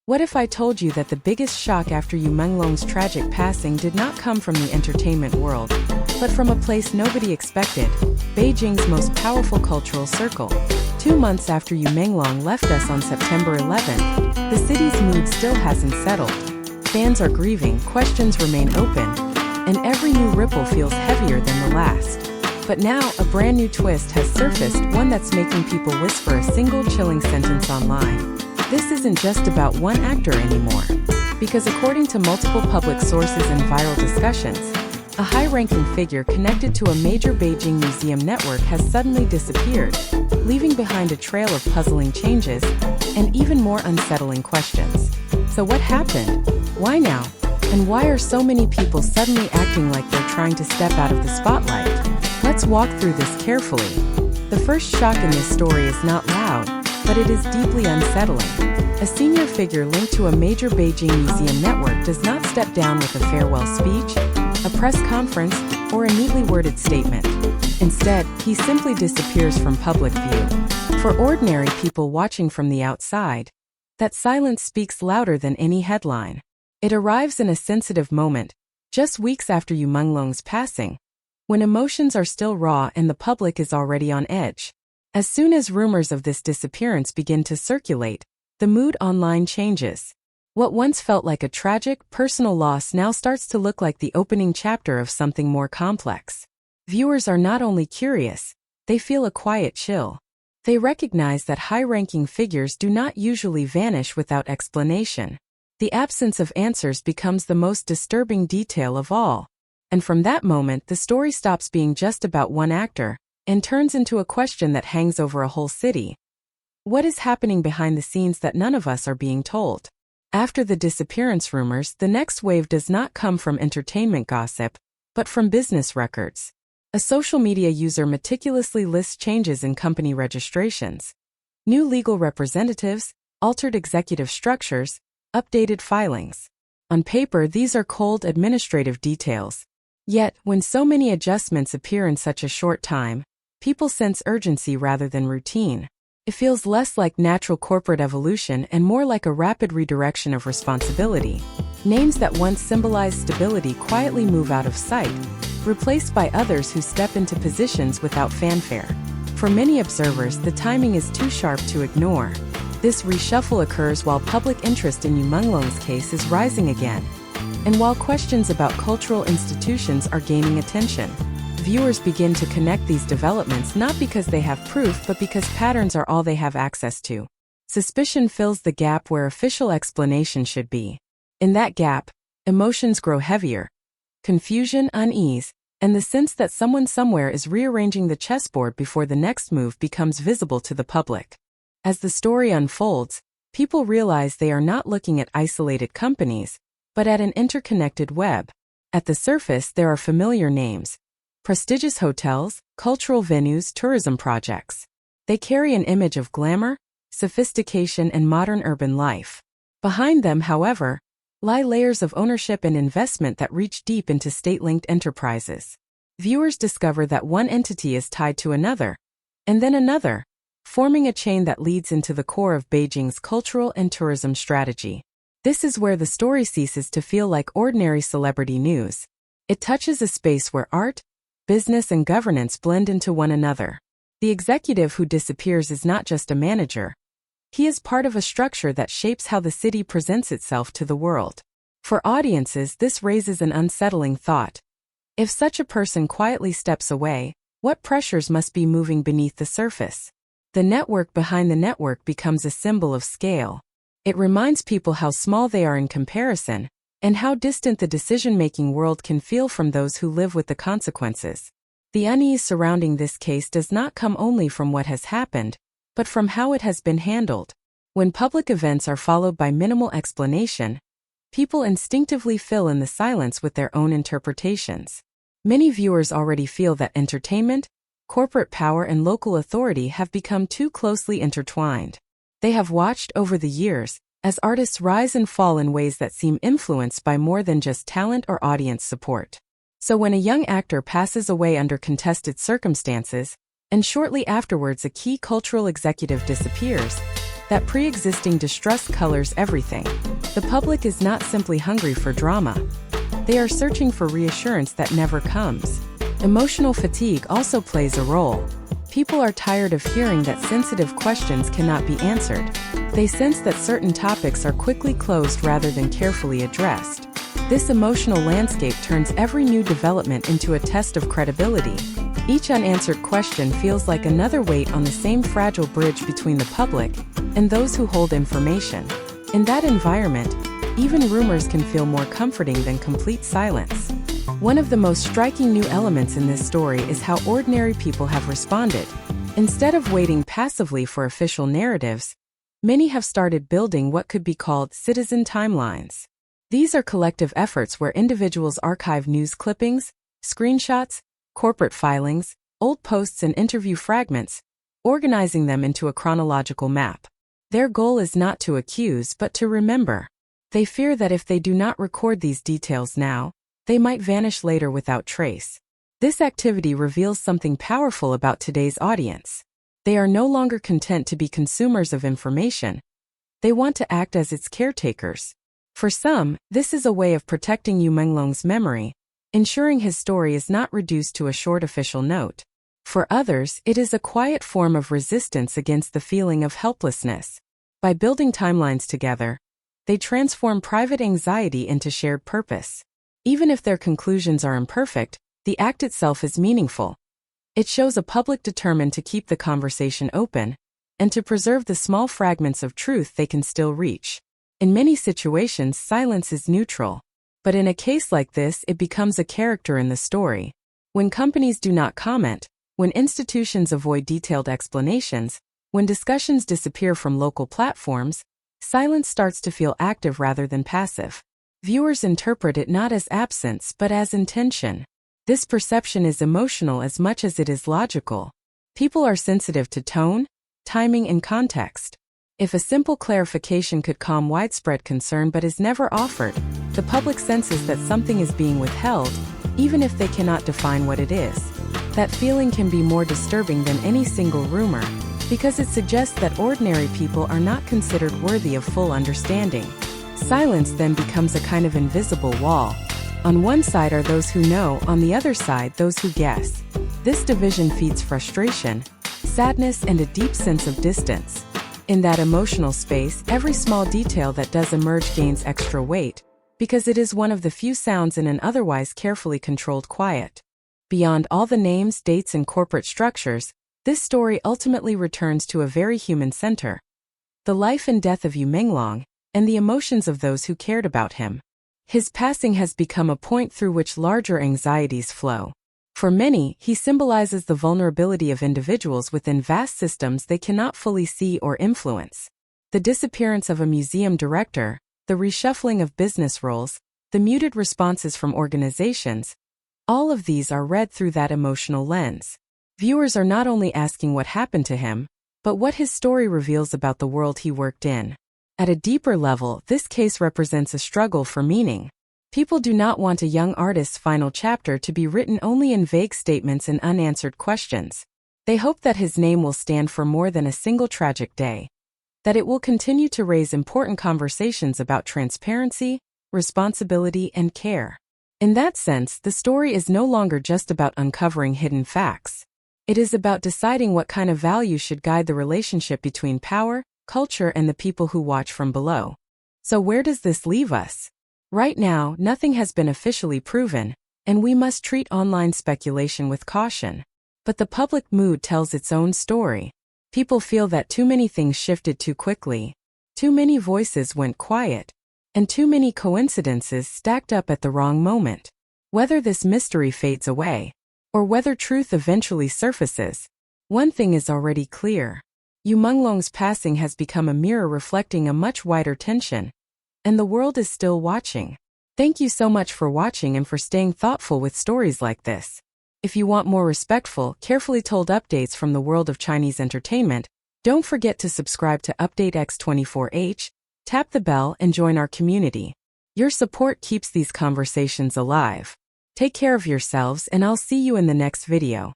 What if I told you that the biggest shock after Yu Menglong's tragic passing did not come from the entertainment world, but from a place nobody expected, Beijing's most powerful cultural circle? 2 months after Yu Menglong left us on September 11th, the city's mood still hasn't settled. Fans are grieving, questions remain open, and every new ripple feels heavier than the last. But now, a brand new twist has surfaced, one that's making people whisper a single chilling sentence online. This isn't just about one actor anymore. Because according to multiple public sources and viral discussions, a high-ranking figure connected to a major Beijing museum network has suddenly disappeared, leaving behind a trail of puzzling changes and even more unsettling questions. So what happened? Why now? And why are so many people suddenly acting like they're trying to step out of the spotlight? Let's walk through this carefully. The first shock in this story is not loud, but it is deeply unsettling. A senior figure linked to a major Beijing museum network does not step down with a farewell speech, a press conference, or a neatly worded statement. Instead, he simply disappears from public view. For ordinary people watching from the outside, that silence speaks louder than any headline. It arrives in a sensitive moment, just weeks after Yu Menglong's passing, when emotions are still raw and the public is already on edge. As soon as rumors of this disappearance begin to circulate, the mood online changes. What once felt like a tragic, personal loss now starts to look like the opening chapter of something more complex. Viewers are not only curious, they feel a quiet chill. They recognize that high-ranking figures do not usually vanish without explanation. The absence of answers becomes the most disturbing detail of all. And from that moment, the story stops being just about one actor and turns into a question that hangs over a whole city. What is happening behind the scenes that none of us are being told? After the disappearance rumors, the next wave does not come from entertainment gossip, but from business records. A social media user meticulously lists changes in company registrations, new legal representatives, altered executive structures, updated filings. On paper, these are cold administrative details. Yet, when so many adjustments appear in such a short time, people sense urgency rather than routine. It feels less like natural corporate evolution and more like a rapid redirection of responsibility. Names that once symbolized stability quietly move out of sight, replaced by others who step into positions without fanfare. For many observers, the timing is too sharp to ignore. This reshuffle occurs while public interest in Yu Menglong's case is rising again, and while questions about cultural institutions are gaining attention. Viewers begin to connect these developments not because they have proof but because patterns are all they have access to. Suspicion fills the gap where official explanation should be. In that gap, emotions grow heavier. Confusion, unease, and the sense that someone somewhere is rearranging the chessboard before the next move becomes visible to the public. As the story unfolds, people realize they are not looking at isolated companies, but at an interconnected web. At the surface, there are familiar names: prestigious hotels, cultural venues, tourism projects. They carry an image of glamour, sophistication, and modern urban life. Behind them, however, lie layers of ownership and investment that reach deep into state-linked enterprises. Viewers discover that one entity is tied to another, and then another, forming a chain that leads into the core of Beijing's cultural and tourism strategy. This is where the story ceases to feel like ordinary celebrity news. It touches a space where art, business, and governance blend into one another. The executive who disappears is not just a manager. He is part of a structure that shapes how the city presents itself to the world. For audiences, this raises an unsettling thought. If such a person quietly steps away, what pressures must be moving beneath the surface? The network behind the network becomes a symbol of scale. It reminds people how small they are in comparison, and how distant the decision-making world can feel from those who live with the consequences. The unease surrounding this case does not come only from what has happened, but from how it has been handled. When public events are followed by minimal explanation, people instinctively fill in the silence with their own interpretations. Many viewers already feel that entertainment, corporate power, and local authority have become too closely intertwined. They have watched over the years as artists rise and fall in ways that seem influenced by more than just talent or audience support. So when a young actor passes away under contested circumstances, and shortly afterwards a key cultural executive disappears, That pre-existing distrust colors everything. The public is not simply hungry for drama. They are searching for reassurance that never comes. Emotional fatigue also plays a role. People are tired of hearing that sensitive questions cannot be answered. They sense that certain topics are quickly closed rather than carefully addressed. This emotional landscape turns every new development into a test of credibility. Each unanswered question feels like another weight on the same fragile bridge between the public and those who hold information. In that environment, even rumors can feel more comforting than complete silence. One of the most striking new elements in this story is how ordinary people have responded. Instead of waiting passively for official narratives, many have started building what could be called citizen timelines. These are collective efforts where individuals archive news clippings, screenshots, corporate filings, old posts and interview fragments, organizing them into a chronological map. Their goal is not to accuse but to remember. They fear that if they do not record these details now, they might vanish later without trace. This activity reveals something powerful about today's audience. They are no longer content to be consumers of information. They want to act as its caretakers. For some, this is a way of protecting Yu Menglong's memory, ensuring his story is not reduced to a short official note. For others, it is a quiet form of resistance against the feeling of helplessness. By building timelines together, they transform private anxiety into shared purpose. Even if their conclusions are imperfect, the act itself is meaningful. It shows a public determined to keep the conversation open and to preserve the small fragments of truth they can still reach. In many situations, silence is neutral. But in a case like this, it becomes a character in the story. When companies do not comment, when institutions avoid detailed explanations, when discussions disappear from local platforms, silence starts to feel active rather than passive. Viewers interpret it not as absence but as intention. This perception is emotional as much as it is logical. People are sensitive to tone, timing, and context. If a simple clarification could calm widespread concern but is never offered, the public senses that something is being withheld, even if they cannot define what it is. That feeling can be more disturbing than any single rumor, because it suggests that ordinary people are not considered worthy of full understanding. Silence then becomes a kind of invisible wall. On one side are those who know, on the other side those who guess. This division feeds frustration, sadness, and a deep sense of distance. In that emotional space, every small detail that does emerge gains extra weight, because it is one of the few sounds in an otherwise carefully controlled quiet. Beyond all the names, dates, and corporate structures, this story ultimately returns to a very human center. The life and death of Yu Menglong, and the emotions of those who cared about him. His passing has become a point through which larger anxieties flow. For many, he symbolizes the vulnerability of individuals within vast systems they cannot fully see or influence. The disappearance of a museum director, the reshuffling of business roles, the muted responses from organizations, all of these are read through that emotional lens. Viewers are not only asking what happened to him, but what his story reveals about the world he worked in. At a deeper level, this case represents a struggle for meaning. People do not want a young artist's final chapter to be written only in vague statements and unanswered questions. They hope that his name will stand for more than a single tragic day, that it will continue to raise important conversations about transparency, responsibility, and care. In that sense, the story is no longer just about uncovering hidden facts. It is about deciding what kind of value should guide the relationship between power, culture, and the people who watch from below. So where does this leave us? Right now, nothing has been officially proven, and we must treat online speculation with caution. But the public mood tells its own story. People feel that too many things shifted too quickly, too many voices went quiet, and too many coincidences stacked up at the wrong moment. Whether this mystery fades away, or whether truth eventually surfaces, one thing is already clear. Yu Menglong's passing has become a mirror reflecting a much wider tension, and the world is still watching. Thank you so much for watching and for staying thoughtful with stories like this. If you want more respectful, carefully told updates from the world of Chinese entertainment, don't forget to subscribe to Update X24H, tap the bell, and join our community. Your support keeps these conversations alive. Take care of yourselves, and I'll see you in the next video.